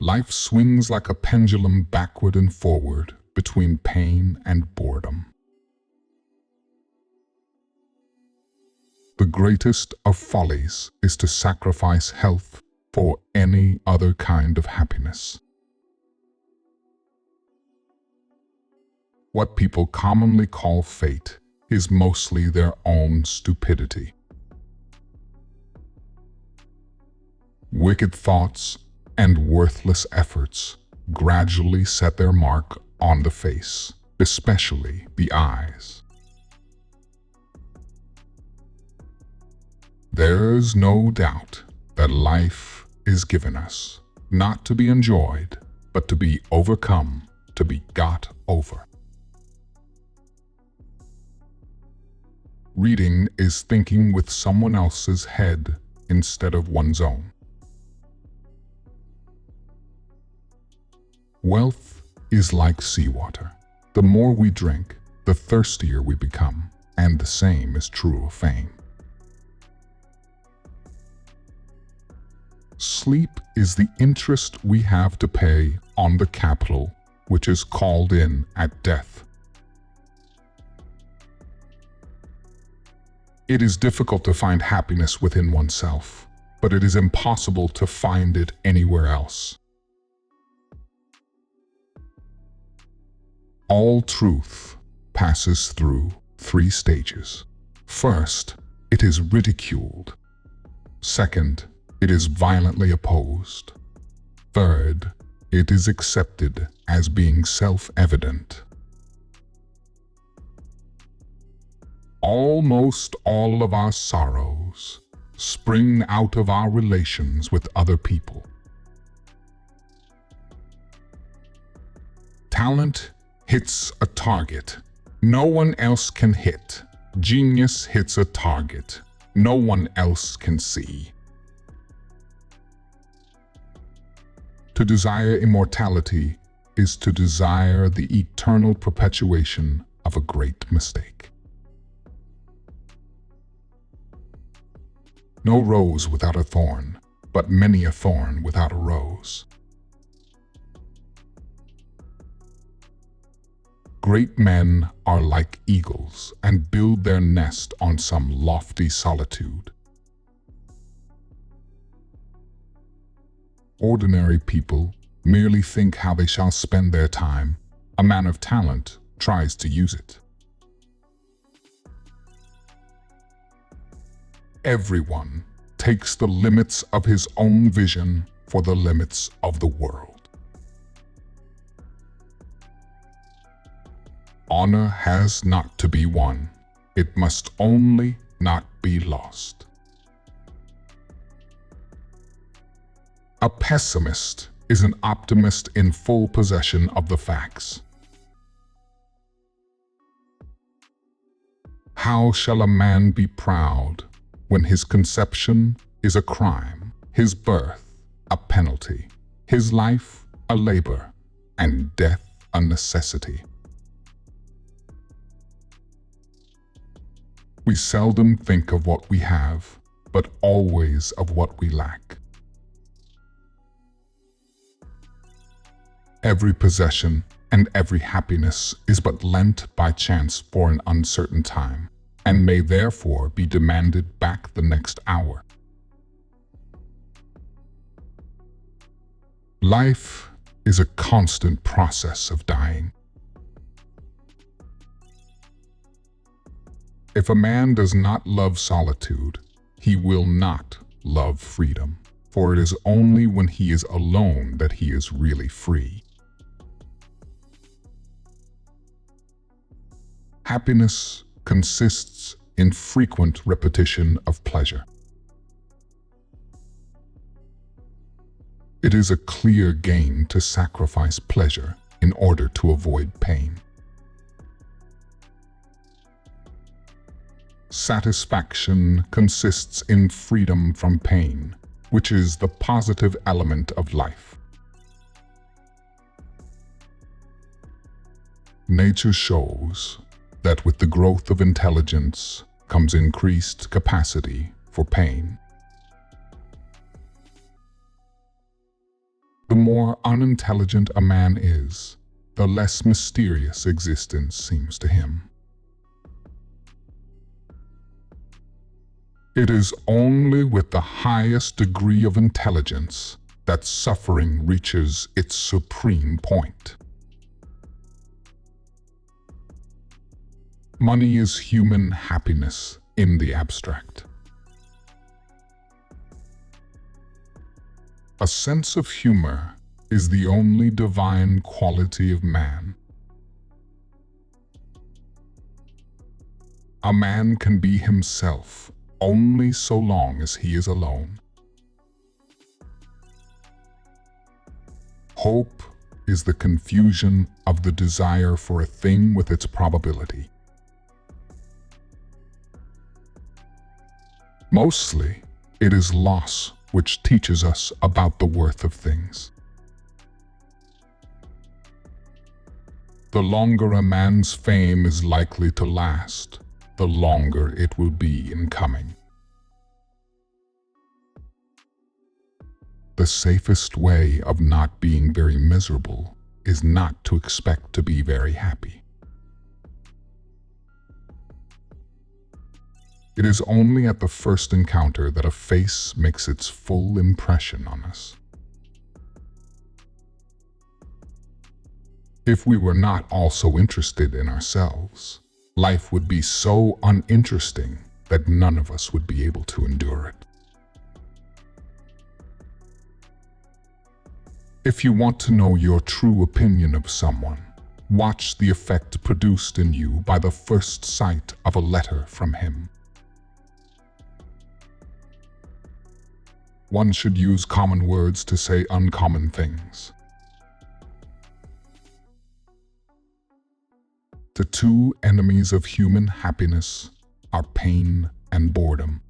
Life swings like a pendulum backward and forward between pain and boredom. The greatest of follies is to sacrifice health for any other kind of happiness. What people commonly call fate is mostly their own stupidity. Wicked thoughts and worthless efforts gradually set their mark on the face, especially the eyes. There's no doubt that life is given us, not to be enjoyed, but to be overcome, to be got over. Reading is thinking with someone else's head instead of one's own. Wealth is like seawater. The more we drink, the thirstier we become, and the same is true of fame. Sleep is the interest we have to pay on the capital which is called in at death. It is difficult to find happiness within oneself, but it is impossible to find it anywhere else. All truth passes through 3 stages. First, it is ridiculed. Second, it is violently opposed. Third, it is accepted as being self-evident. Almost all of our sorrows spring out of our relations with other people. Talent hits a target no one else can hit. Genius hits a target no one else can see. To desire immortality is to desire the eternal perpetuation of a great mistake. No rose without a thorn, but many a thorn without a rose. Great men are like eagles and build their nest on some lofty solitude. Ordinary people merely think how they shall spend their time. A man of talent tries to use it. Everyone takes the limits of his own vision for the limits of the world. Honor has not to be won. It must only not be lost. A pessimist is an optimist in full possession of the facts. How shall a man be proud when his conception is a crime, his birth a penalty, his life a labor, and death a necessity? We seldom think of what we have, but always of what we lack. Every possession and every happiness is but lent by chance for an uncertain time, and may therefore be demanded back the next hour. Life is a constant process of dying. If a man does not love solitude, he will not love freedom, for it is only when he is alone that he is really free. Happiness consists in frequent repetition of pleasure. It is a clear gain to sacrifice pleasure in order to avoid pain. Satisfaction consists in freedom from pain, which is the positive element of life. Nature shows that with the growth of intelligence comes increased capacity for pain. The more unintelligent a man is, the less mysterious existence seems to him. It is only with the highest degree of intelligence that suffering reaches its supreme point. Money is human happiness in the abstract. A sense of humor is the only divine quality of man. A man can be himself only so long as he is alone. Hope is the confusion of the desire for a thing with its probability. Mostly, it is loss which teaches us about the worth of things. The longer a man's fame is likely to last, the longer it will be in coming. The safest way of not being very miserable is not to expect to be very happy. It is only at the first encounter that a face makes its full impression on us. If we were not also interested in ourselves, life would be so uninteresting that none of us would be able to endure it. If you want to know your true opinion of someone, watch the effect produced in you by the first sight of a letter from him. One should use common words to say uncommon things. The two enemies of human happiness are pain and boredom.